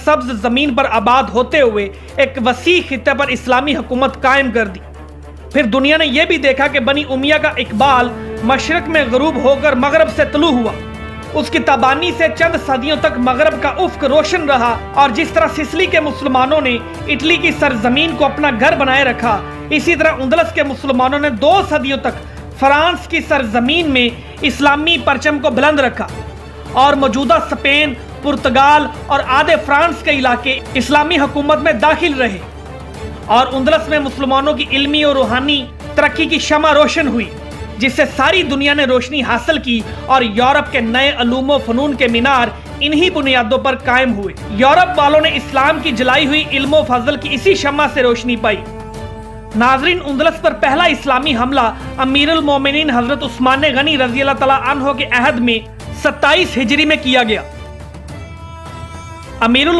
सरसब्ज ज़मीन पर आबाद होते हुए एक वसी खित्ते पर इस्लामी हुकूमत कायम कर दी। फिर दुनिया ने यह भी देखा कि बनी उमैया का इकबाल मशरक में गरूब होकर मगरब से तलू हुआ। उसकी तबानी से चंद सदियों तक मगरब का उफ्क रोशन रहा, और जिस तरह सिसिली के मुसलमानों ने इटली की सरजमीन को अपना घर बनाए रखा, इसी तरह उंदलस के मुसलमानों ने 2 सदियों तक फ्रांस की सरजमीन में इस्लामी परचम को बुलंद रखा, और मौजूदा स्पेन, पुर्तगाल और आधे फ्रांस के इलाके इस्लामी हुकूमत में दाखिल रहे, और उंदलस में मुसलमानों की इल्मी और रूहानी तरक्की की शमा रोशन हुई, जिससे सारी दुनिया ने रोशनी हासिल की, और यूरोप के नए अलूम व फनून के मीनार इन्हीं बुनियादों पर कायम हुए। यूरोप वालों ने इस्लाम की जलाई हुई इल्म व फजल की इसी शम्मा से रोशनी पाई। नाजरीन, उंदलस पर पहला इस्लामी हमला अमीरुल मोमिनीन हजरत उस्मान गनी रजी अल्लाह तआला अन्हो के अहद में 27 हिजरी में किया गया। अमीरुल